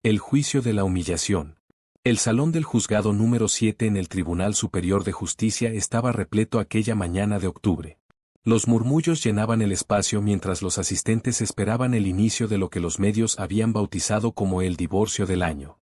El juicio de la humillación. El salón del juzgado número 7 en el Tribunal Superior de Justicia estaba repleto aquella mañana de octubre. Los murmullos llenaban el espacio mientras los asistentes esperaban el inicio de lo que los medios habían bautizado como el divorcio del año.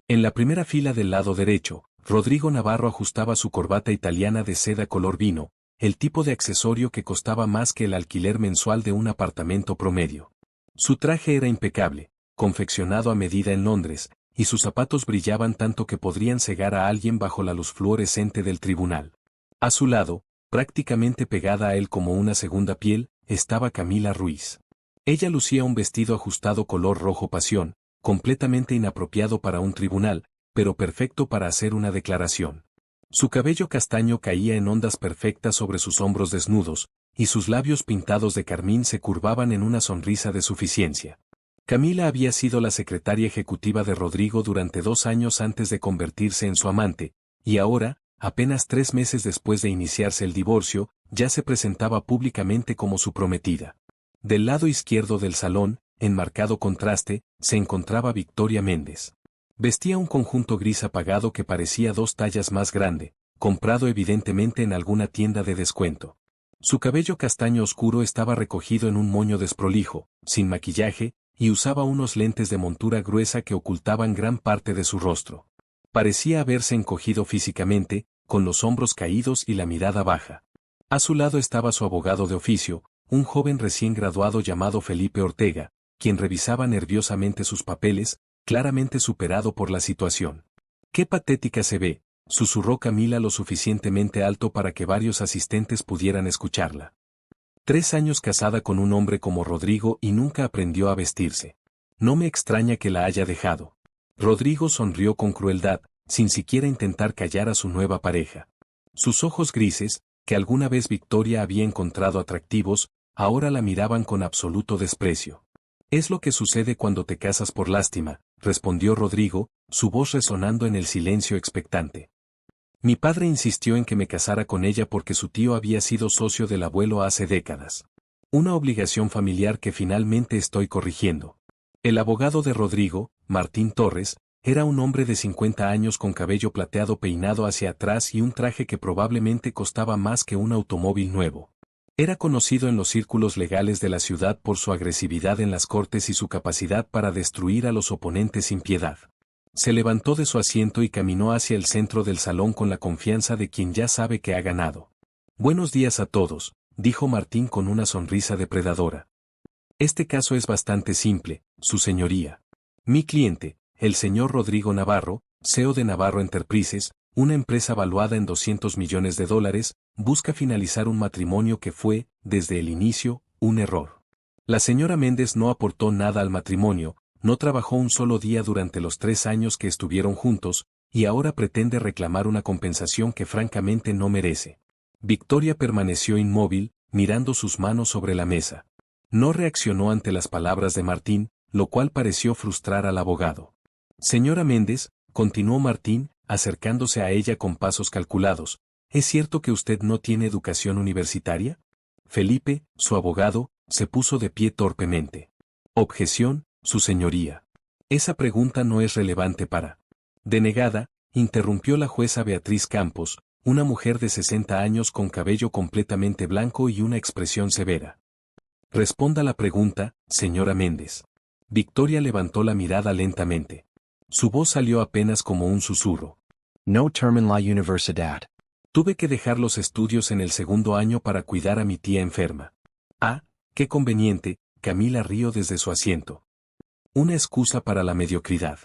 En la primera fila del lado derecho, Rodrigo Navarro ajustaba su corbata italiana de seda color vino, el tipo de accesorio que costaba más que el alquiler mensual de un apartamento promedio. Su traje era impecable, confeccionado a medida en Londres, y sus zapatos brillaban tanto que podrían cegar a alguien bajo la luz fluorescente del tribunal. A su lado, prácticamente pegada a él como una segunda piel, estaba Camila Ruiz. Ella lucía un vestido ajustado color rojo pasión, completamente inapropiado para un tribunal, pero perfecto para hacer una declaración. Su cabello castaño caía en ondas perfectas sobre sus hombros desnudos, y sus labios pintados de carmín se curvaban en una sonrisa de suficiencia. Camila había sido la secretaria ejecutiva de Rodrigo durante 2 años antes de convertirse en su amante, y ahora, apenas 3 meses después de iniciarse el divorcio, ya se presentaba públicamente como su prometida. Del lado izquierdo del salón, en marcado contraste, se encontraba Victoria Méndez. Vestía un conjunto gris apagado que parecía 2 tallas más grande, comprado evidentemente en alguna tienda de descuento. Su cabello castaño oscuro estaba recogido en un moño desprolijo, sin maquillaje, y usaba unos lentes de montura gruesa que ocultaban gran parte de su rostro. Parecía haberse encogido físicamente, con los hombros caídos y la mirada baja. A su lado estaba su abogado de oficio, un joven recién graduado llamado Felipe Ortega, quien revisaba nerviosamente sus papeles, claramente superado por la situación. «¡Qué patética se ve!», susurró Camila lo suficientemente alto para que varios asistentes pudieran escucharla. 3 años casada con un hombre como Rodrigo y nunca aprendió a vestirse. No me extraña que la haya dejado. Rodrigo sonrió con crueldad, sin siquiera intentar callar a su nueva pareja. Sus ojos grises, que alguna vez Victoria había encontrado atractivos, ahora la miraban con absoluto desprecio. «Es lo que sucede cuando te casas por lástima», respondió Rodrigo, su voz resonando en el silencio expectante. «Mi padre insistió en que me casara con ella porque su tío había sido socio del abuelo hace décadas. Una obligación familiar que finalmente estoy corrigiendo». El abogado de Rodrigo, Martín Torres, era un hombre de 50 años con cabello plateado peinado hacia atrás y un traje que probablemente costaba más que un automóvil nuevo. Era conocido en los círculos legales de la ciudad por su agresividad en las cortes y su capacidad para destruir a los oponentes sin piedad. Se levantó de su asiento y caminó hacia el centro del salón con la confianza de quien ya sabe que ha ganado. «Buenos días a todos», dijo Martín con una sonrisa depredadora. «Este caso es bastante simple, su señoría. Mi cliente, el señor Rodrigo Navarro, CEO de Navarro Enterprises, una empresa valuada en $200 millones, busca finalizar un matrimonio que fue, desde el inicio, un error. La señora Méndez no aportó nada al matrimonio, no trabajó un solo día durante los 3 años que estuvieron juntos, y ahora pretende reclamar una compensación que francamente no merece». Victoria permaneció inmóvil, mirando sus manos sobre la mesa. No reaccionó ante las palabras de Martín, lo cual pareció frustrar al abogado. «Señora Méndez», continuó Martín, acercándose a ella con pasos calculados, «¿es cierto que usted no tiene educación universitaria?». Felipe, su abogado, se puso de pie torpemente. «Objeción, su señoría. Esa pregunta no es relevante para». «Denegada», interrumpió la jueza Beatriz Campos, una mujer de 60 años con cabello completamente blanco y una expresión severa. «Responda la pregunta, señora Méndez». Victoria levantó la mirada lentamente. Su voz salió apenas como un susurro. «No term en la universidad». «Tuve que dejar los estudios en el 2.º año para cuidar a mi tía enferma». «Ah, qué conveniente», Camila rió desde su asiento. «Una excusa para la mediocridad».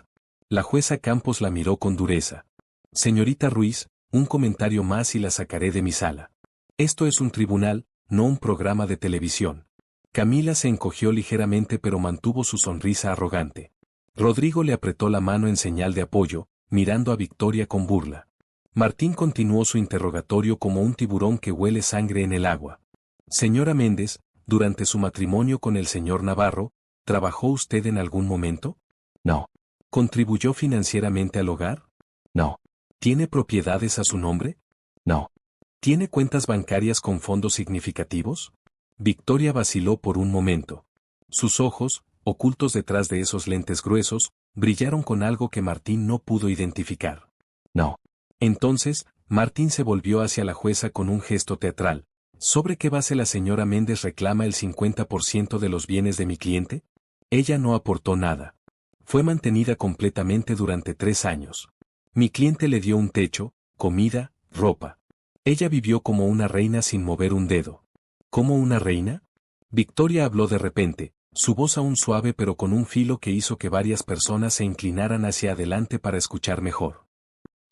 La jueza Campos la miró con dureza. «Señorita Ruiz, un comentario más y la sacaré de mi sala. Esto es un tribunal, no un programa de televisión». Camila se encogió ligeramente pero mantuvo su sonrisa arrogante. Rodrigo le apretó la mano en señal de apoyo, mirando a Victoria con burla. Martín continuó su interrogatorio como un tiburón que huele sangre en el agua. «Señora Méndez, durante su matrimonio con el señor Navarro, ¿trabajó usted en algún momento?». «No». «¿Contribuyó financieramente al hogar?». «No». ¿Tiene propiedades a su nombre?». «No». ¿Tiene cuentas bancarias con fondos significativos?». Victoria vaciló por un momento. Sus ojos, ocultos detrás de esos lentes gruesos, brillaron con algo que Martín no pudo identificar. No. Entonces, Martín se volvió hacia la jueza con un gesto teatral. ¿Sobre qué base la señora Méndez reclama el 50% de los bienes de mi cliente? Ella no aportó nada. Fue mantenida completamente durante 3 años. Mi cliente le dio un techo, comida, ropa. Ella vivió como una reina sin mover un dedo. ¿Cómo una reina? Victoria habló de repente, su voz aún suave pero con un filo que hizo que varias personas se inclinaran hacia adelante para escuchar mejor.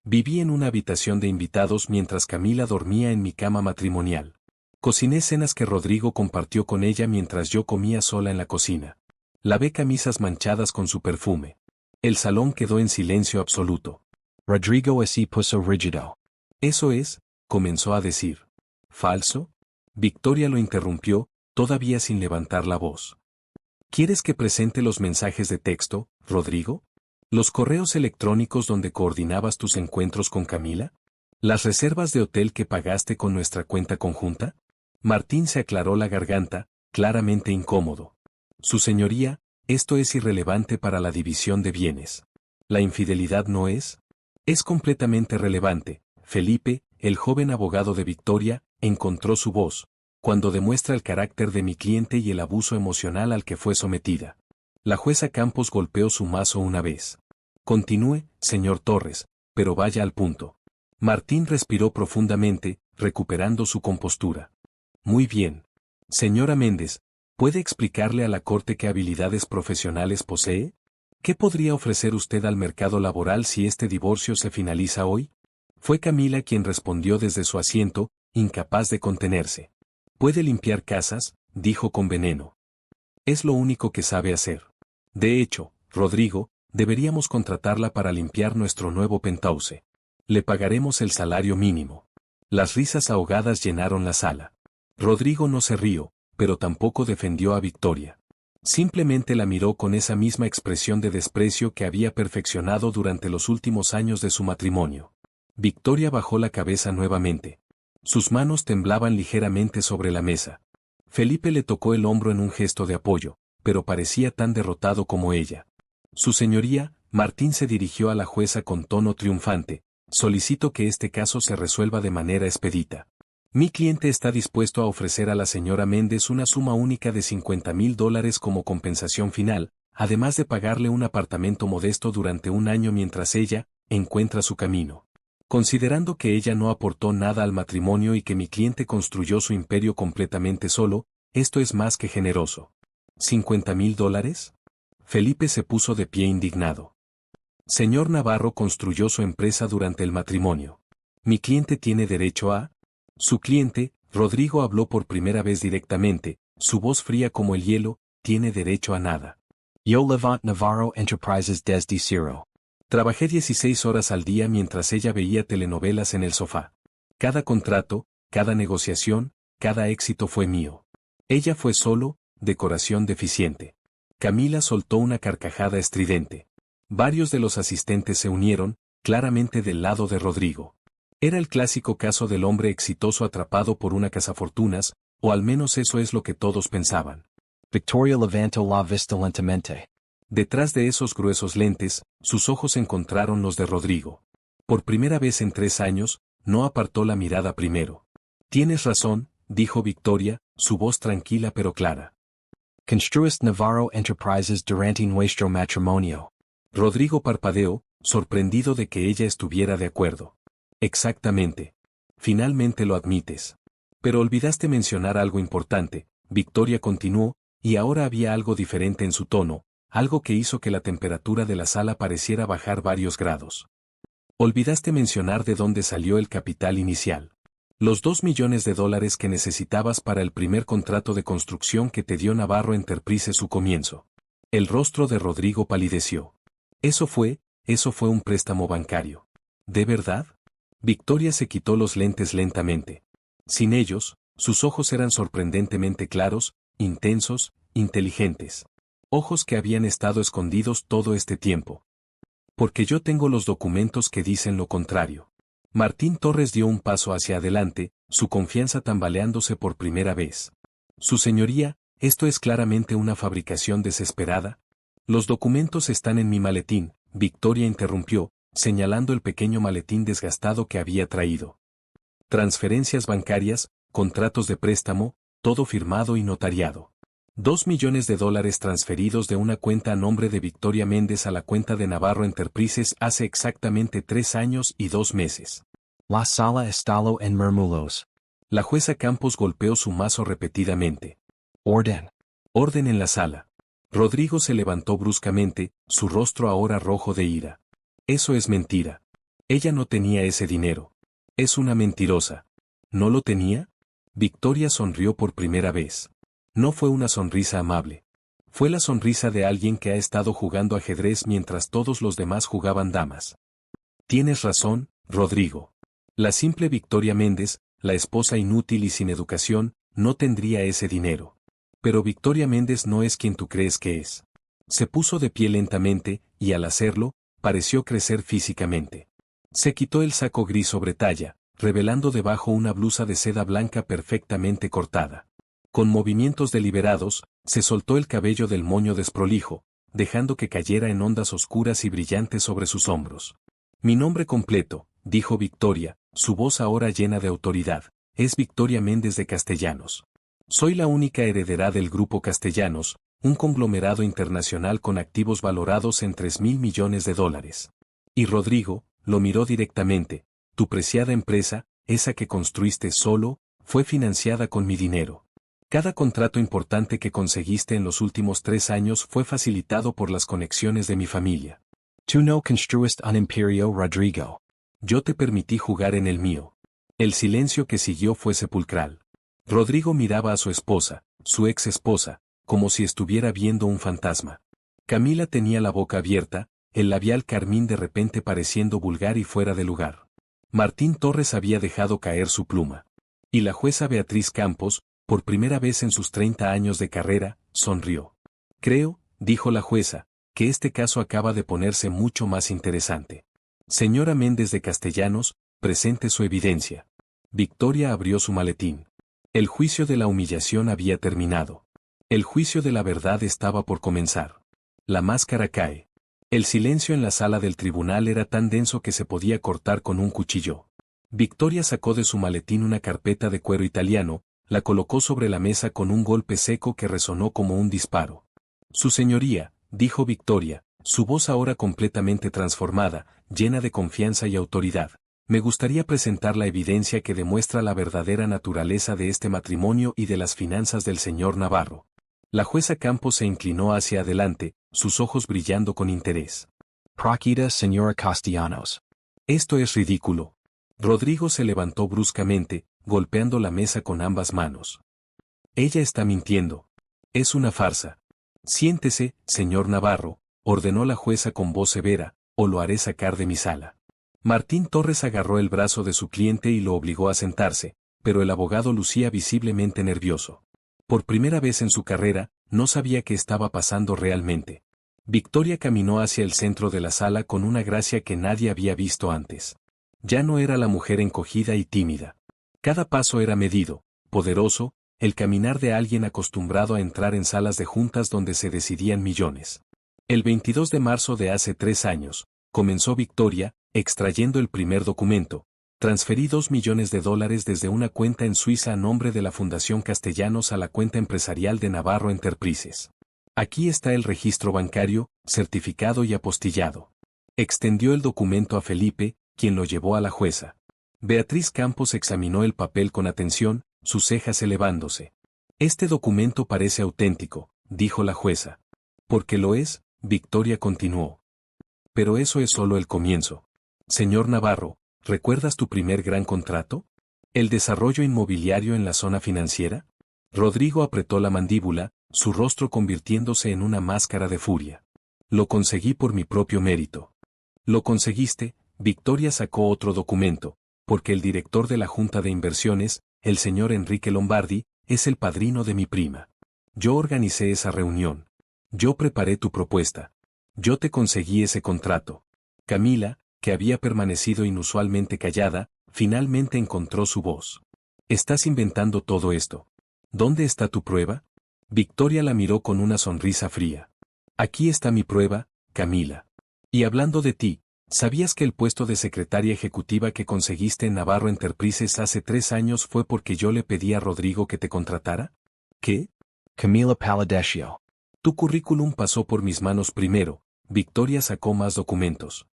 Viví en una habitación de invitados mientras Camila dormía en mi cama matrimonial. Cociné cenas que Rodrigo compartió con ella mientras yo comía sola en la cocina. Lavé camisas manchadas con su perfume. El salón quedó en silencio absoluto. Rodrigo así puso rígido. Eso es, comenzó a decir. ¿Falso? Victoria lo interrumpió, todavía sin levantar la voz. ¿Quieres que presente los mensajes de texto, Rodrigo? ¿Los correos electrónicos donde coordinabas tus encuentros con Camila? ¿Las reservas de hotel que pagaste con nuestra cuenta conjunta? Martín se aclaró la garganta, claramente incómodo. Su señoría, esto es irrelevante para la división de bienes. ¿La infidelidad no es? Es completamente relevante. Felipe, el joven abogado de Victoria, encontró su voz, cuando demuestra el carácter de mi cliente y el abuso emocional al que fue sometida. La jueza Campos golpeó su mazo una vez. Continúe, señor Torres, pero vaya al punto. Martín respiró profundamente, recuperando su compostura. Muy bien. Señora Méndez, ¿puede explicarle a la Corte qué habilidades profesionales posee? ¿Qué podría ofrecer usted al mercado laboral si este divorcio se finaliza hoy? Fue Camila quien respondió desde su asiento, incapaz de contenerse. Puede limpiar casas, dijo con veneno. Es lo único que sabe hacer. De hecho, Rodrigo, deberíamos contratarla para limpiar nuestro nuevo penthouse. Le pagaremos el salario mínimo. Las risas ahogadas llenaron la sala. Rodrigo no se rió, pero tampoco defendió a Victoria. Simplemente la miró con esa misma expresión de desprecio que había perfeccionado durante los últimos años de su matrimonio. Victoria bajó la cabeza nuevamente. Sus manos temblaban ligeramente sobre la mesa. Felipe le tocó el hombro en un gesto de apoyo, pero parecía tan derrotado como ella. Su señoría, Martín se dirigió a la jueza con tono triunfante. Solicito que este caso se resuelva de manera expedita. Mi cliente está dispuesto a ofrecer a la señora Méndez una suma única de $50,000 como compensación final, además de pagarle un apartamento modesto durante un año mientras ella encuentra su camino. Considerando que ella no aportó nada al matrimonio y que mi cliente construyó su imperio completamente solo, esto es más que generoso. ¿$50,000? Felipe se puso de pie indignado. Señor Navarro construyó su empresa durante el matrimonio. Mi cliente tiene derecho a... Su cliente, Rodrigo habló por primera vez directamente, su voz fría como el hielo, tiene derecho a nada. Yo Levant Navarro Enterprises desde cero. Trabajé 16 horas al día mientras ella veía telenovelas en el sofá. Cada contrato, cada negociación, cada éxito fue mío. Ella fue solo, decoración deficiente. Camila soltó una carcajada estridente. Varios de los asistentes se unieron, claramente del lado de Rodrigo. Era el clásico caso del hombre exitoso atrapado por una cazafortunas, o al menos eso es lo que todos pensaban. Victoria levantó la vista lentamente. Detrás de esos gruesos lentes, sus ojos encontraron los de Rodrigo. Por primera vez en 3 años, no apartó la mirada primero. Tienes razón, dijo Victoria, su voz tranquila pero clara. Construiste Navarro Enterprises durante nuestro matrimonio. Rodrigo parpadeó, sorprendido de que ella estuviera de acuerdo. Exactamente. Finalmente lo admites. Pero olvidaste mencionar algo importante, Victoria continuó, y ahora había algo diferente en su tono, algo que hizo que la temperatura de la sala pareciera bajar varios grados. Olvidaste mencionar de dónde salió el capital inicial. Los $2 millones que necesitabas para el primer contrato de construcción que te dio Navarro Enterprise su comienzo. El rostro de Rodrigo palideció. Eso fue un préstamo bancario. ¿De verdad? Victoria se quitó los lentes lentamente. Sin ellos, sus ojos eran sorprendentemente claros, intensos, inteligentes. Ojos que habían estado escondidos todo este tiempo. Porque yo tengo los documentos que dicen lo contrario. Martín Torres dio un paso hacia adelante, su confianza tambaleándose por primera vez. Su señoría, esto es claramente una fabricación desesperada. Los documentos están en mi maletín, Victoria interrumpió, señalando el pequeño maletín desgastado que había traído. Transferencias bancarias, contratos de préstamo, todo firmado y notariado. $2 millones transferidos de una cuenta a nombre de Victoria Méndez a la cuenta de Navarro Enterprises hace exactamente 3 años y 2 meses. La sala estalo en murmullos. La jueza Campos golpeó su mazo repetidamente. Orden. Orden en la sala. Rodrigo se levantó bruscamente, su rostro ahora rojo de ira. Eso es mentira. Ella no tenía ese dinero. Es una mentirosa. ¿No lo tenía? Victoria sonrió por primera vez. No fue una sonrisa amable. Fue la sonrisa de alguien que ha estado jugando ajedrez mientras todos los demás jugaban damas. Tienes razón, Rodrigo. La simple Victoria Méndez, la esposa inútil y sin educación, no tendría ese dinero. Pero Victoria Méndez no es quien tú crees que es. Se puso de pie lentamente, y al hacerlo, pareció crecer físicamente. Se quitó el saco gris sobre talla, revelando debajo una blusa de seda blanca perfectamente cortada. Con movimientos deliberados, se soltó el cabello del moño desprolijo, dejando que cayera en ondas oscuras y brillantes sobre sus hombros. Mi nombre completo, dijo Victoria, su voz ahora llena de autoridad, es Victoria Méndez de Castellanos. Soy la única heredera del Grupo Castellanos, un conglomerado internacional con activos valorados en $3.000 millones. Y Rodrigo, lo miró directamente, tu preciada empresa, esa que construiste solo, fue financiada con mi dinero. Cada contrato importante que conseguiste en los últimos 3 años fue facilitado por las conexiones de mi familia. Tú no construiste un imperio, Rodrigo. Yo te permití jugar en el mío. El silencio que siguió fue sepulcral. Rodrigo miraba a su esposa, su ex esposa, como si estuviera viendo un fantasma. Camila tenía la boca abierta, el labial carmín de repente pareciendo vulgar y fuera de lugar. Martín Torres había dejado caer su pluma. Y la jueza Beatriz Campos, por primera vez en sus 30 años de carrera, sonrió. Creo, dijo la jueza, que este caso acaba de ponerse mucho más interesante. Señora Méndez de Castellanos, presente su evidencia. Victoria abrió su maletín. El juicio de la humillación había terminado. El juicio de la verdad estaba por comenzar. La máscara cae. El silencio en la sala del tribunal era tan denso que se podía cortar con un cuchillo. Victoria sacó de su maletín una carpeta de cuero italiano, la colocó sobre la mesa con un golpe seco que resonó como un disparo. Su señoría, dijo Victoria, su voz ahora completamente transformada, llena de confianza y autoridad. Me gustaría presentar la evidencia que demuestra la verdadera naturaleza de este matrimonio y de las finanzas del señor Navarro. La jueza Campos se inclinó hacia adelante, sus ojos brillando con interés. Procida, señora Castellanos. Esto es ridículo. Rodrigo se levantó bruscamente, golpeando la mesa con ambas manos. Ella está mintiendo. Es una farsa. Siéntese, señor Navarro, ordenó la jueza con voz severa, o lo haré sacar de mi sala. Martín Torres agarró el brazo de su cliente y lo obligó a sentarse, pero el abogado lucía visiblemente nervioso. Por primera vez en su carrera, no sabía qué estaba pasando realmente. Victoria caminó hacia el centro de la sala con una gracia que nadie había visto antes. Ya no era la mujer encogida y tímida. Cada paso era medido, poderoso, el caminar de alguien acostumbrado a entrar en salas de juntas donde se decidían millones. El 22 de marzo de hace 3 años, comenzó Victoria, extrayendo el primer documento. Transferí $2 millones desde una cuenta en Suiza a nombre de la Fundación Castellanos a la cuenta empresarial de Navarro Enterprises. Aquí está el registro bancario, certificado y apostillado. Extendió el documento a Felipe, quien lo llevó a la jueza. Beatriz Campos examinó el papel con atención, sus cejas elevándose. Este documento parece auténtico, dijo la jueza. Porque lo es, Victoria continuó. Pero eso es solo el comienzo. Señor Navarro, ¿recuerdas tu primer gran contrato? ¿El desarrollo inmobiliario en la zona financiera? Rodrigo apretó la mandíbula, su rostro convirtiéndose en una máscara de furia. Lo conseguí por mi propio mérito. Lo conseguiste, Victoria sacó otro documento, porque el director de la Junta de Inversiones, el señor Enrique Lombardi, es el padrino de mi prima. Yo organicé esa reunión. Yo preparé tu propuesta. Yo te conseguí ese contrato. Camila, que había permanecido inusualmente callada, finalmente encontró su voz. ¿Estás inventando todo esto? ¿Dónde está tu prueba? Victoria la miró con una sonrisa fría. Aquí está mi prueba, Camila. Y hablando de ti, ¿sabías que el puesto de secretaria ejecutiva que conseguiste en Navarro Enterprises hace 3 años fue porque yo le pedí a Rodrigo que te contratara? ¿Qué? Camila Paladesio. Tu currículum pasó por mis manos primero. Victoria sacó más documentos.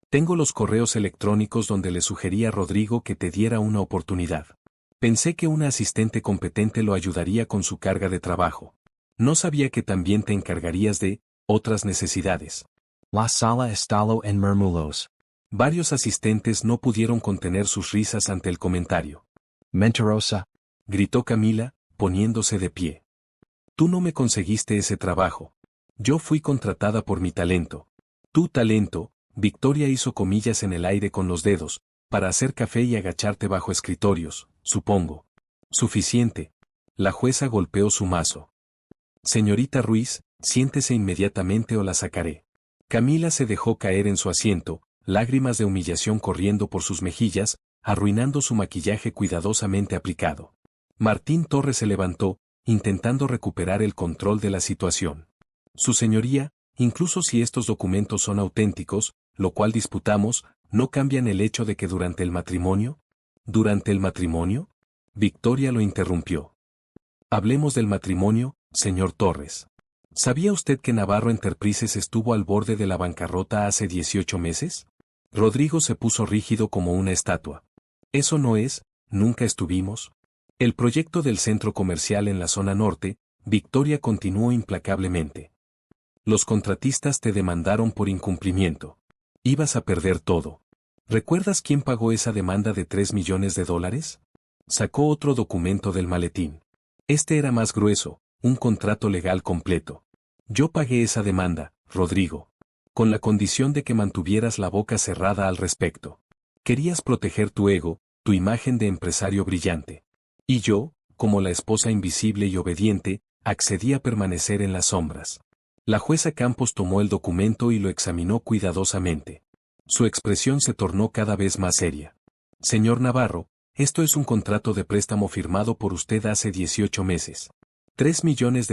Tengo los correos electrónicos donde le sugerí a Rodrigo que te diera una oportunidad. Pensé que una asistente competente lo ayudaría con su carga de trabajo. No sabía que también te encargarías de otras necesidades. La sala estalo en murmulos. Varios asistentes no pudieron contener sus risas ante el comentario. Mentirosa. Gritó Camila, poniéndose de pie. Tú no me conseguiste ese trabajo. Yo fui contratada por mi talento. Tu talento, Victoria hizo comillas en el aire con los dedos, para hacer café y agacharte bajo escritorios, supongo. Suficiente. La jueza golpeó su mazo. Señorita Ruiz, siéntese inmediatamente o la sacaré. Camila se dejó caer en su asiento, lágrimas de humillación corriendo por sus mejillas, arruinando su maquillaje cuidadosamente aplicado. Martín Torres se levantó, intentando recuperar el control de la situación. Su señoría, incluso si estos documentos son auténticos, lo cual disputamos, no cambian el hecho de que durante el matrimonio. ¿Durante el matrimonio? Victoria lo interrumpió. Hablemos del matrimonio, señor Torres. ¿Sabía usted que Navarro Enterprises estuvo al borde de la bancarrota hace 18 meses? Rodrigo se puso rígido como una estatua. Eso no es, nunca estuvimos. El proyecto del centro comercial en la zona norte, Victoria continuó implacablemente. Los contratistas te demandaron por incumplimiento. Ibas a perder todo. ¿Recuerdas quién pagó esa demanda de $3 millones? Sacó otro documento del maletín. Este era más grueso, un contrato legal completo. Yo pagué esa demanda, Rodrigo. Con la condición de que mantuvieras la boca cerrada al respecto. Querías proteger tu ego, tu imagen de empresario brillante. Y yo, como la esposa invisible y obediente, accedí a permanecer en las sombras. La jueza Campos tomó el documento y lo examinó cuidadosamente. Su expresión se tornó cada vez más seria. Señor Navarro, esto es un contrato de préstamo firmado por usted hace 18 meses. $3 millones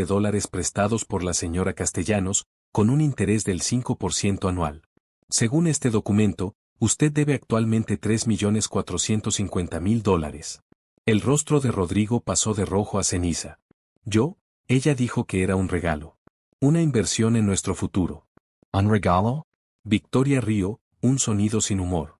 prestados por la señora Castellanos, con un interés del 5% anual. Según este documento, usted debe actualmente $3.450.000. El rostro de Rodrigo pasó de rojo a ceniza. Ella dijo que era un regalo. Una inversión en nuestro futuro. ¿Un regalo? Victoria rió, un sonido sin humor.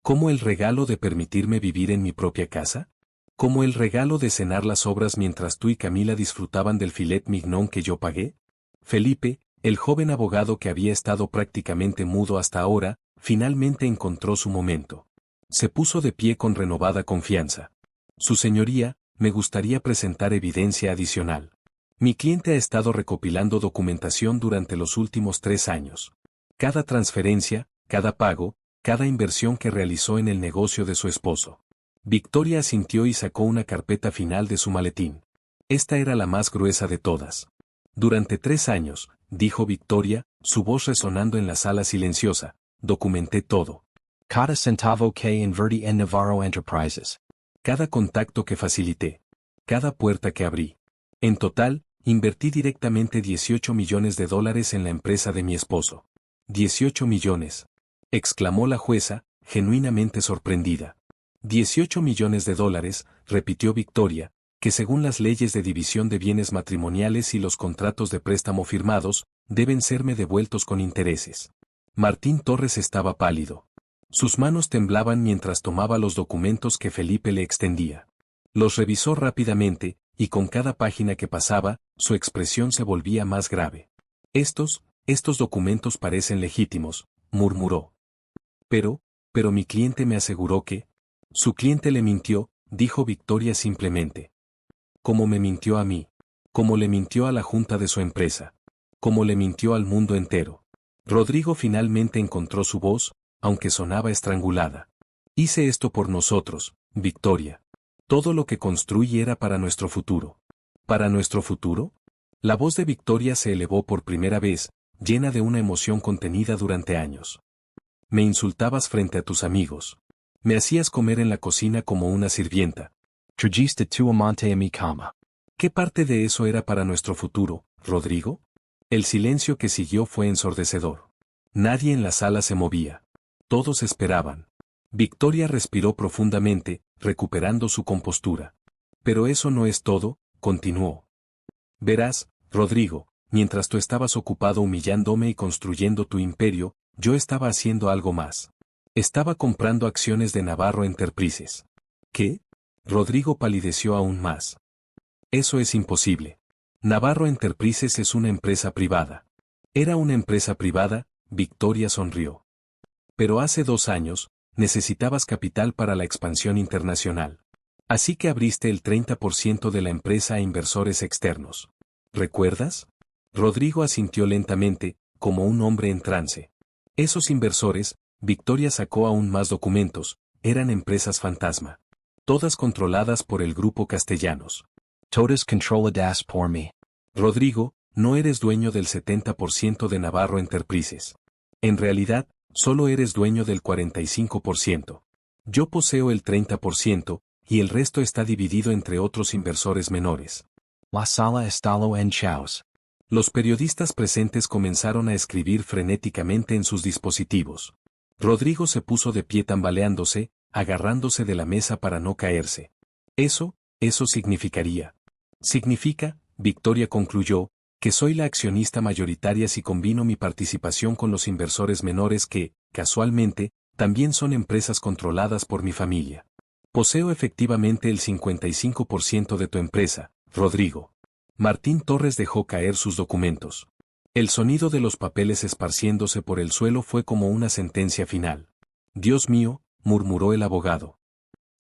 ¿Cómo el regalo de permitirme vivir en mi propia casa? ¿Como el regalo de cenar las obras mientras tú y Camila disfrutaban del filet mignon que yo pagué? Felipe, el joven abogado que había estado prácticamente mudo hasta ahora, finalmente encontró su momento. Se puso de pie con renovada confianza. Su señoría, me gustaría presentar evidencia adicional. Mi cliente ha estado recopilando documentación durante los últimos 3 años. Cada transferencia, cada pago, cada inversión que realizó en el negocio de su esposo. Victoria asintió y sacó una carpeta final de su maletín. Esta era la más gruesa de todas. Durante 3 años, dijo Victoria, su voz resonando en la sala silenciosa, documenté todo. Cada centavo que invertí en Navarro Enterprises. Cada contacto que facilité. Cada puerta que abrí. En total, invertí directamente $18 millones en la empresa de mi esposo. 18 millones. Exclamó la jueza, genuinamente sorprendida. $18 millones, repitió Victoria, que según las leyes de división de bienes matrimoniales y los contratos de préstamo firmados, deben serme devueltos con intereses. Martín Torres estaba pálido. Sus manos temblaban mientras tomaba los documentos que Felipe le extendía. Los revisó rápidamente, y con cada página que pasaba, su expresión se volvía más grave. Estos documentos parecen legítimos, murmuró. Pero mi cliente me aseguró que... Su cliente le mintió, dijo Victoria simplemente. Como me mintió a mí. Como le mintió a la junta de su empresa. Como le mintió al mundo entero. Rodrigo finalmente encontró su voz, aunque sonaba estrangulada. Hice esto por nosotros, Victoria. Todo lo que construí era para nuestro futuro. ¿Para nuestro futuro? La voz de Victoria se elevó por primera vez, llena de una emoción contenida durante años. Me insultabas frente a tus amigos. Me hacías comer en la cocina como una sirvienta. Trajiste tu amante a mi cama. ¿Qué parte de eso era para nuestro futuro, Rodrigo? El silencio que siguió fue ensordecedor. Nadie en la sala se movía. Todos esperaban. Victoria respiró profundamente, recuperando su compostura. Pero eso no es todo, continuó. Verás, Rodrigo, mientras tú estabas ocupado humillándome y construyendo tu imperio, yo estaba haciendo algo más. Estaba comprando acciones de Navarro Enterprises. ¿Qué? Rodrigo palideció aún más. Eso es imposible. Navarro Enterprises es una empresa privada. Era una empresa privada, Victoria sonrió. Pero hace 2 años, necesitabas capital para la expansión internacional. Así que abriste el 30% de la empresa a inversores externos. ¿Recuerdas? Rodrigo asintió lentamente, como un hombre en trance. Esos inversores, Victoria sacó aún más documentos, eran empresas fantasma. Todas controladas por el grupo Castellanos. Todas controladas por mí. Rodrigo, no eres dueño del 70% de Navarro Enterprises. En realidad, solo eres dueño del 45%. Yo poseo el 30%, y el resto está dividido entre otros inversores menores. La sala estalló en chaos. Los periodistas presentes comenzaron a escribir frenéticamente en sus dispositivos. Rodrigo se puso de pie tambaleándose, agarrándose de la mesa para no caerse. Eso significaría. Significa, Victoria concluyó, que soy la accionista mayoritaria si combino mi participación con los inversores menores que, casualmente, también son empresas controladas por mi familia. Poseo efectivamente el 55% de tu empresa, Rodrigo. Martín Torres dejó caer sus documentos. El sonido de los papeles esparciéndose por el suelo fue como una sentencia final. Dios mío, murmuró el abogado.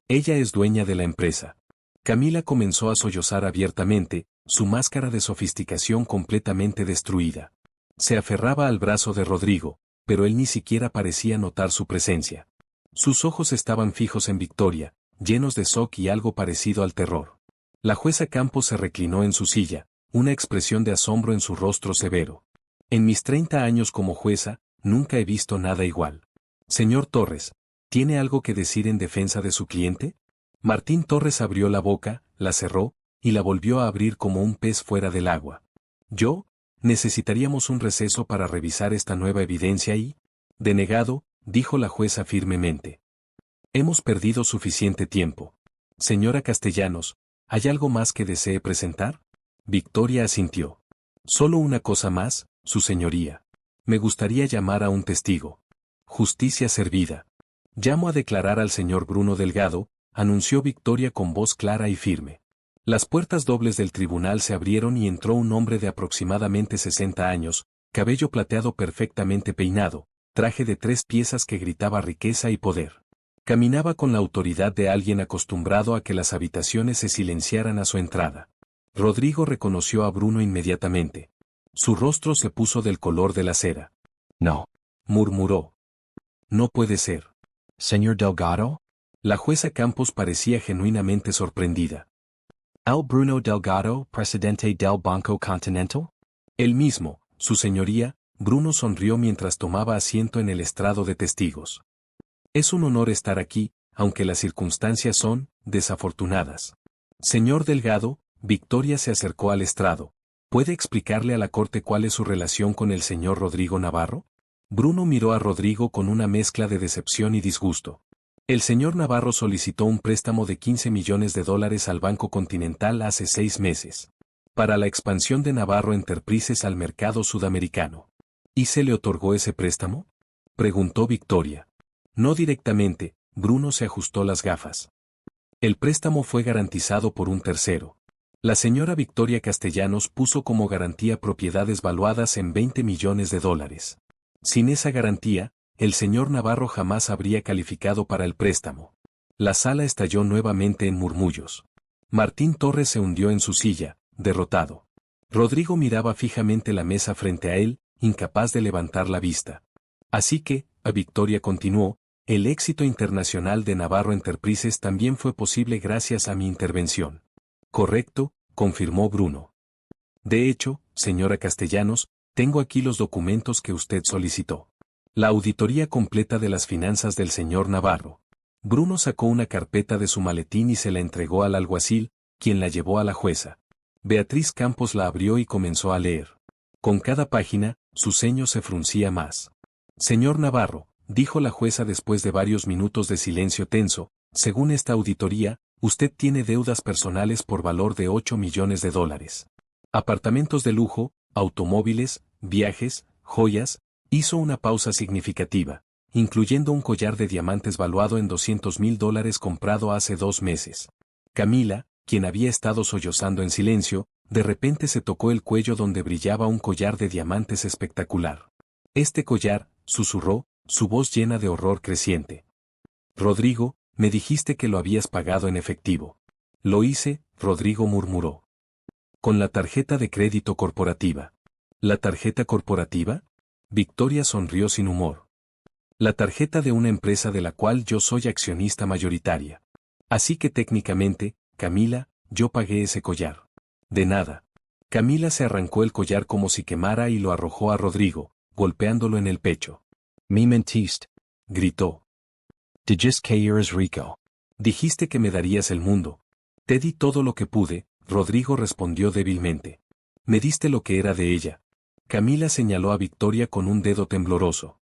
Ella es dueña de la empresa. Camila comenzó a sollozar abiertamente, su máscara de sofisticación completamente destruida. Se aferraba al brazo de Rodrigo, pero él ni siquiera parecía notar su presencia. Sus ojos estaban fijos en Victoria, llenos de shock y algo parecido al terror. La jueza Campos se reclinó en su silla, una expresión de asombro en su rostro severo. En mis 30 años como jueza, nunca he visto nada igual. Señor Torres, ¿tiene algo que decir en defensa de su cliente? Martín Torres abrió la boca, la cerró, y la volvió a abrir como un pez fuera del agua. Necesitaríamos un receso para revisar esta nueva evidencia y... Denegado, dijo la jueza firmemente. Hemos perdido suficiente tiempo. Señora Castellanos, ¿hay algo más que desee presentar? Victoria asintió. Solo una cosa más, su señoría. Me gustaría llamar a un testigo. Justicia servida. Llamo a declarar al señor Bruno Delgado, anunció Victoria con voz clara y firme. Las puertas dobles del tribunal se abrieron y entró un hombre de aproximadamente 60 años, cabello plateado perfectamente peinado, traje de 3 piezas que gritaba riqueza y poder. Caminaba con la autoridad de alguien acostumbrado a que las habitaciones se silenciaran a su entrada. Rodrigo reconoció a Bruno inmediatamente. Su rostro se puso del color de la cera. No. Murmuró. No puede ser. Señor Delgado. La jueza Campos parecía genuinamente sorprendida. ¿El Bruno Delgado, presidente del Banco Continental? El mismo, su señoría. Bruno sonrió mientras tomaba asiento en el estrado de testigos. Es un honor estar aquí, aunque las circunstancias son desafortunadas. Señor Delgado, Victoria se acercó al estrado. ¿Puede explicarle a la corte cuál es su relación con el señor Rodrigo Navarro? Bruno miró a Rodrigo con una mezcla de decepción y disgusto. El señor Navarro solicitó un préstamo de $15 millones al Banco Continental hace 6 meses. Para la expansión de Navarro Enterprises al mercado sudamericano. ¿Y se le otorgó ese préstamo? Preguntó Victoria. No directamente, Bruno se ajustó las gafas. El préstamo fue garantizado por un tercero. La señora Victoria Castellanos puso como garantía propiedades valuadas en $20 millones. Sin esa garantía, el señor Navarro jamás habría calificado para el préstamo. La sala estalló nuevamente en murmullos. Martín Torres se hundió en su silla, derrotado. Rodrigo miraba fijamente la mesa frente a él, incapaz de levantar la vista. Así que, Victoria continuó, el éxito internacional de Navarro Enterprises también fue posible gracias a mi intervención. Correcto, confirmó Bruno. De hecho, señora Castellanos, tengo aquí los documentos que usted solicitó. La auditoría completa de las finanzas del señor Navarro. Bruno sacó una carpeta de su maletín y se la entregó al alguacil, quien la llevó a la jueza. Beatriz Campos la abrió y comenzó a leer. Con cada página, su ceño se fruncía más. Señor Navarro, dijo la jueza después de varios minutos de silencio tenso, según esta auditoría, usted tiene deudas personales por valor de 8 millones de dólares. Apartamentos de lujo, automóviles, viajes, joyas, hizo una pausa significativa, incluyendo un collar de diamantes valuado en $200,000 comprado hace 2 meses. Camila, quien había estado sollozando en silencio, de repente se tocó el cuello donde brillaba un collar de diamantes espectacular. Este collar, susurró, su voz llena de horror creciente. Rodrigo, me dijiste que lo habías pagado en efectivo. Lo hice, Rodrigo murmuró. Con la tarjeta de crédito corporativa. ¿La tarjeta corporativa? Victoria sonrió sin humor. La tarjeta de una empresa de la cual yo soy accionista mayoritaria. Así que técnicamente, Camila, yo pagué ese collar. De nada. Camila se arrancó el collar como si quemara y lo arrojó a Rodrigo, golpeándolo en el pecho. Me mentiste. Gritó. Dijiste que eres rico. Dijiste que me darías el mundo. Te di todo lo que pude, Rodrigo respondió débilmente. Me diste lo que era de ella. Camila señaló a Victoria con un dedo tembloroso.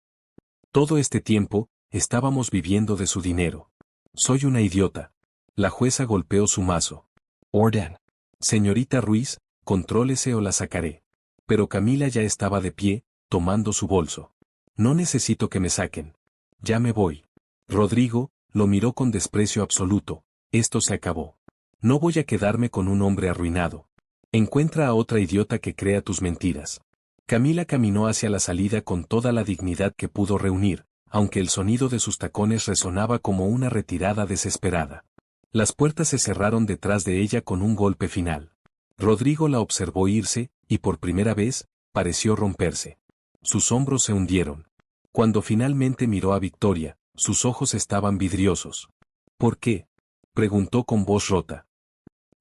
Todo este tiempo, estábamos viviendo de su dinero. Soy una idiota. La jueza golpeó su mazo. Orden. Señorita Ruiz, contrólese o la sacaré. Pero Camila ya estaba de pie, tomando su bolso. No necesito que me saquen. Ya me voy. Rodrigo, lo miró con desprecio absoluto. Esto se acabó. No voy a quedarme con un hombre arruinado. Encuentra a otra idiota que crea tus mentiras. Camila caminó hacia la salida con toda la dignidad que pudo reunir, aunque el sonido de sus tacones resonaba como una retirada desesperada. Las puertas se cerraron detrás de ella con un golpe final. Rodrigo la observó irse, y por primera vez, pareció romperse. Sus hombros se hundieron. Cuando finalmente miró a Victoria, sus ojos estaban vidriosos. ¿Por qué?, preguntó con voz rota.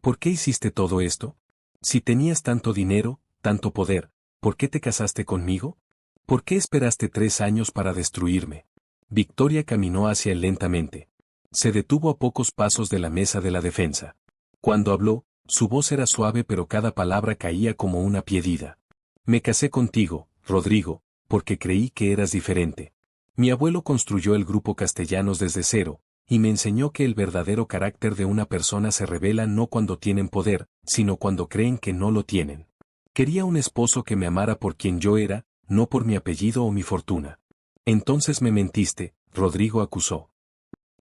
¿Por qué hiciste todo esto? Si tenías tanto dinero, tanto poder, ¿por qué te casaste conmigo? ¿Por qué esperaste 3 años para destruirme? Victoria caminó hacia él lentamente. Se detuvo a pocos pasos de la mesa de la defensa. Cuando habló, su voz era suave pero cada palabra caía como una piedra. Me casé contigo, Rodrigo, porque creí que eras diferente. Mi abuelo construyó el Grupo Castellanos desde cero, y me enseñó que el verdadero carácter de una persona se revela no cuando tienen poder, sino cuando creen que no lo tienen. Quería un esposo que me amara por quien yo era, no por mi apellido o mi fortuna. Entonces me mentiste, Rodrigo acusó.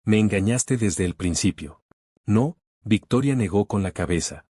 Me engañaste desde el principio. No, Victoria negó con la cabeza.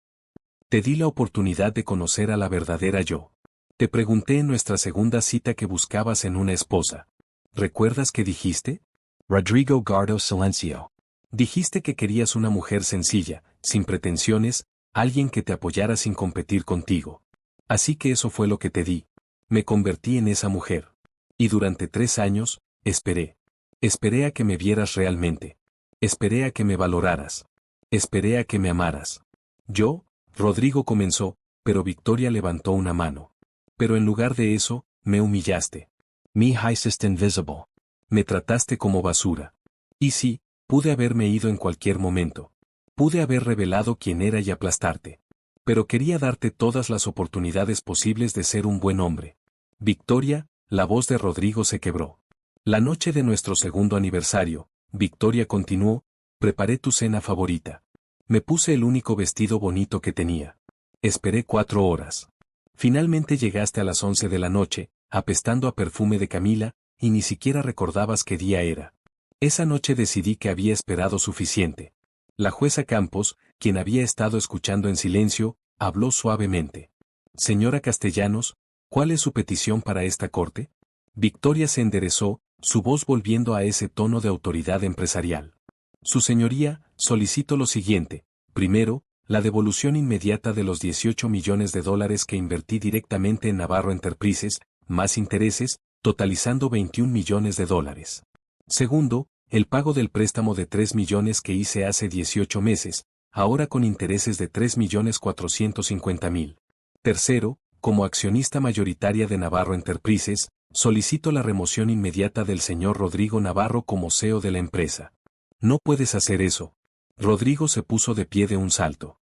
Te di la oportunidad de conocer a la verdadera yo. Te pregunté en nuestra segunda cita que buscabas en una esposa. ¿Recuerdas qué dijiste? Rodrigo guardó silencio. Dijiste que querías una mujer sencilla, sin pretensiones, alguien que te apoyara sin competir contigo. Así que eso fue lo que te di. Me convertí en esa mujer. Y durante 3 años, esperé. Esperé a que me vieras realmente. Esperé a que me valoraras. Esperé a que me amaras. Yo, Rodrigo comenzó, pero Victoria levantó una mano. Pero en lugar de eso, me humillaste. Me hiciste invisible. Me trataste como basura. Y sí, pude haberme ido en cualquier momento. Pude haber revelado quién era y aplastarte. Pero quería darte todas las oportunidades posibles de ser un buen hombre. Victoria, la voz de Rodrigo se quebró. La noche de nuestro segundo aniversario, Victoria continuó, preparé tu cena favorita. Me puse el único vestido bonito que tenía. Esperé 4 horas. Finalmente llegaste a las 11 de la noche, apestando a perfume de Camila, y ni siquiera recordabas qué día era. Esa noche decidí que había esperado suficiente. La jueza Campos, quien había estado escuchando en silencio, habló suavemente. Señora Castellanos, ¿cuál es su petición para esta corte? Victoria se enderezó, su voz volviendo a ese tono de autoridad empresarial. Su señoría, solicito lo siguiente. Primero, la devolución inmediata de los 18 millones de dólares que invertí directamente en Navarro Enterprises, más intereses, totalizando 21 millones de dólares. Segundo, el pago del préstamo de 3 millones que hice hace 18 meses, ahora con intereses de 3.450.000. Tercero, como accionista mayoritaria de Navarro Enterprises, solicito la remoción inmediata del señor Rodrigo Navarro como CEO de la empresa. No puedes hacer eso. Rodrigo se puso de pie de un salto.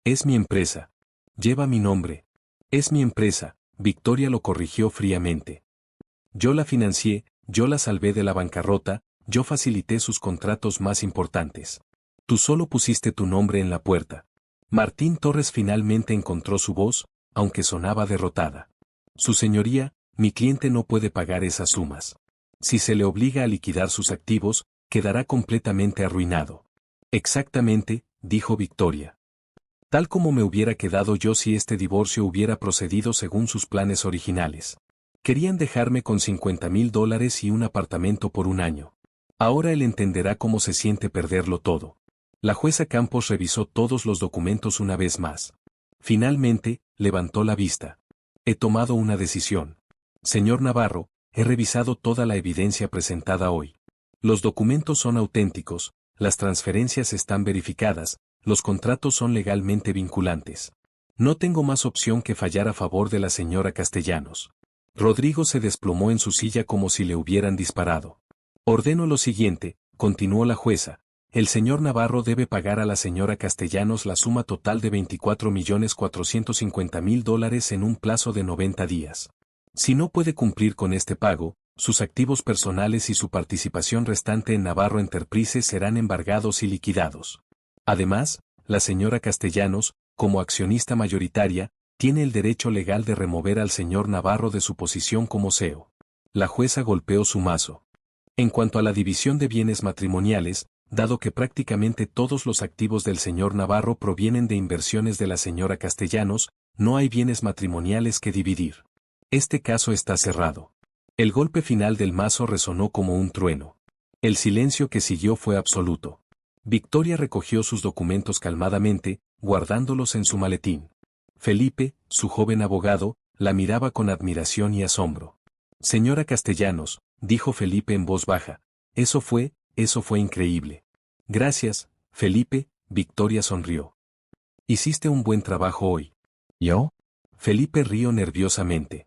Es mi empresa. Lleva mi nombre. Es mi empresa, Victoria lo corrigió fríamente. Yo la financié, yo la salvé de la bancarrota, yo facilité sus contratos más importantes. Tú solo pusiste tu nombre en la puerta. Martín Torres finalmente encontró su voz, aunque sonaba derrotada. Su señoría, mi cliente no puede pagar esas sumas. Si se le obliga a liquidar sus activos, quedará completamente arruinado. Exactamente, dijo Victoria. Tal como me hubiera quedado yo si este divorcio hubiera procedido según sus planes originales. Querían dejarme con $50,000 y un apartamento por un año. Ahora él entenderá cómo se siente perderlo todo. La jueza Campos revisó todos los documentos una vez más. Finalmente, levantó la vista. He tomado una decisión. Señor Navarro, he revisado toda la evidencia presentada hoy. Los documentos son auténticos, las transferencias están verificadas, los contratos son legalmente vinculantes. No tengo más opción que fallar a favor de la señora Castellanos. Rodrigo se desplomó en su silla como si le hubieran disparado. Ordeno lo siguiente, continuó la jueza. El señor Navarro debe pagar a la señora Castellanos la suma total de $24,450,000 en un plazo de 90 días. Si no puede cumplir con este pago, sus activos personales y su participación restante en Navarro Enterprises serán embargados y liquidados. Además, la señora Castellanos, como accionista mayoritaria, tiene el derecho legal de remover al señor Navarro de su posición como CEO. La jueza golpeó su mazo. En cuanto a la división de bienes matrimoniales, dado que prácticamente todos los activos del señor Navarro provienen de inversiones de la señora Castellanos, no hay bienes matrimoniales que dividir. Este caso está cerrado. El golpe final del mazo resonó como un trueno. El silencio que siguió fue absoluto. Victoria recogió sus documentos calmadamente, guardándolos en su maletín. Felipe, su joven abogado, la miraba con admiración y asombro. Señora Castellanos, dijo Felipe en voz baja, eso fue increíble. Gracias, Felipe, Victoria sonrió. Hiciste un buen trabajo hoy. ¿Yo? Felipe rió nerviosamente.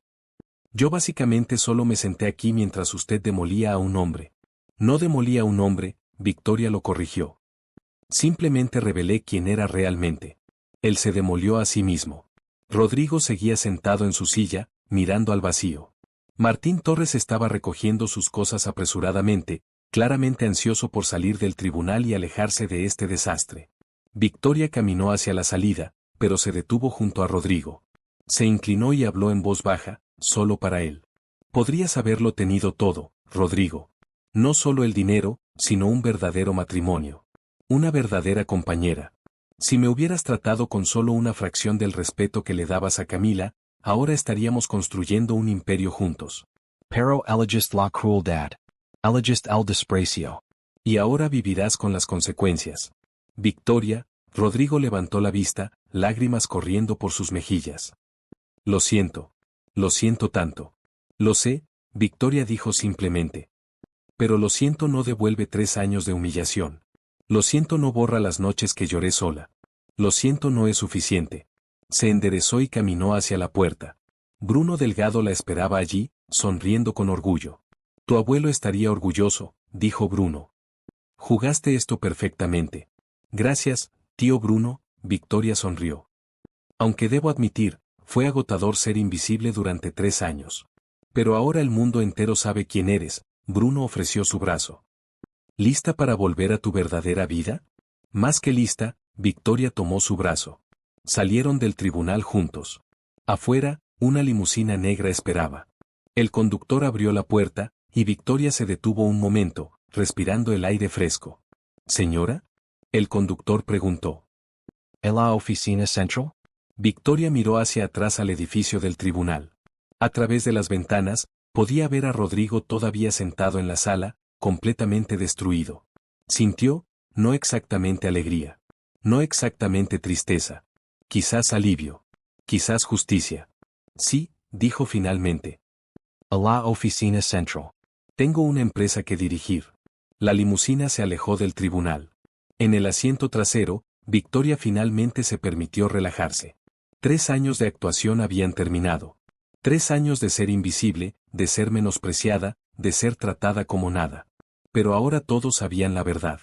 Yo básicamente solo me senté aquí mientras usted demolía a un hombre. No demolí a un hombre, Victoria lo corrigió. Simplemente revelé quién era realmente. Él se demolió a sí mismo. Rodrigo seguía sentado en su silla, mirando al vacío. Martín Torres estaba recogiendo sus cosas apresuradamente, claramente ansioso por salir del tribunal y alejarse de este desastre. Victoria caminó hacia la salida, pero se detuvo junto a Rodrigo. Se inclinó y habló en voz baja, solo para él. Podrías haberlo tenido todo, Rodrigo. No solo el dinero, sino un verdadero matrimonio. Una verdadera compañera. Si me hubieras tratado con solo una fracción del respeto que le dabas a Camila, ahora estaríamos construyendo un imperio juntos. Pero elegist la crueldad. Elegist el desprecio. Y ahora vivirás con las consecuencias. Victoria, Rodrigo levantó la vista, lágrimas corriendo por sus mejillas. Lo siento tanto. Lo sé, Victoria dijo simplemente. Pero lo siento no devuelve 3 años de humillación. Lo siento no borra las noches que lloré sola. Lo siento no es suficiente. Se enderezó y caminó hacia la puerta. Bruno Delgado la esperaba allí, sonriendo con orgullo. Tu abuelo estaría orgulloso, dijo Bruno. Jugaste esto perfectamente. Gracias, tío Bruno, Victoria sonrió. Aunque debo admitir, fue agotador ser invisible durante 3 años. Pero ahora el mundo entero sabe quién eres, Bruno ofreció su brazo. ¿Lista para volver a tu verdadera vida? Más que lista, Victoria tomó su brazo. Salieron del tribunal juntos. Afuera, una limusina negra esperaba. El conductor abrió la puerta, y Victoria se detuvo un momento, respirando el aire fresco. ¿Señora? El conductor preguntó. ¿En la oficina central? Victoria miró hacia atrás al edificio del tribunal. A través de las ventanas, podía ver a Rodrigo todavía sentado en la sala, completamente destruido. Sintió, no exactamente alegría. No exactamente tristeza. Quizás alivio. Quizás justicia. Sí, dijo finalmente. A la oficina central. Tengo una empresa que dirigir. La limusina se alejó del tribunal. En el asiento trasero, Victoria finalmente se permitió relajarse. 3 años de actuación habían terminado. 3 años de ser invisible, de ser menospreciada, de ser tratada como nada. Pero ahora todos sabían la verdad.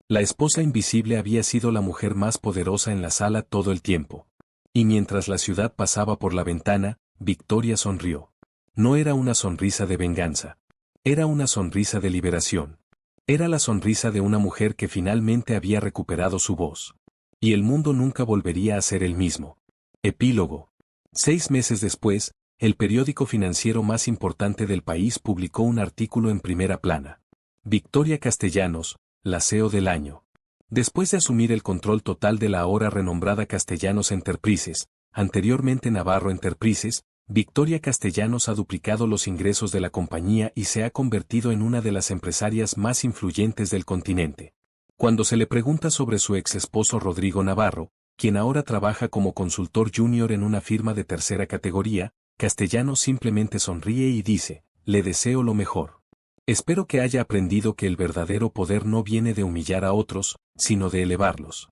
La esposa invisible había sido la mujer más poderosa en la sala todo el tiempo. Y mientras la ciudad pasaba por la ventana, Victoria sonrió. No era una sonrisa de venganza. Era una sonrisa de liberación. Era la sonrisa de una mujer que finalmente había recuperado su voz. Y el mundo nunca volvería a ser el mismo. Epílogo. 6 meses después, el periódico financiero más importante del país publicó un artículo en primera plana. Victoria Castellanos, la CEO del año. Después de asumir el control total de la ahora renombrada Castellanos Enterprises, anteriormente Navarro Enterprises, Victoria Castellanos ha duplicado los ingresos de la compañía y se ha convertido en una de las empresarias más influyentes del continente. Cuando se le pregunta sobre su ex esposo Rodrigo Navarro, quien ahora trabaja como consultor junior en una firma de tercera categoría, Castellanos simplemente sonríe y dice, le deseo lo mejor. Espero que haya aprendido que el verdadero poder no viene de humillar a otros, sino de elevarlos.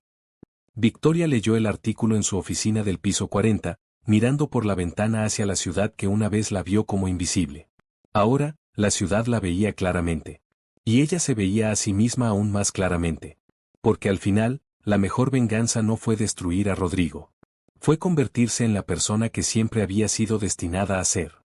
Victoria leyó el artículo en su oficina del piso 40, mirando por la ventana hacia la ciudad que una vez la vio como invisible. Ahora, la ciudad la veía claramente. Y ella se veía a sí misma aún más claramente. Porque al final, la mejor venganza no fue destruir a Rodrigo. Fue convertirse en la persona que siempre había sido destinada a ser.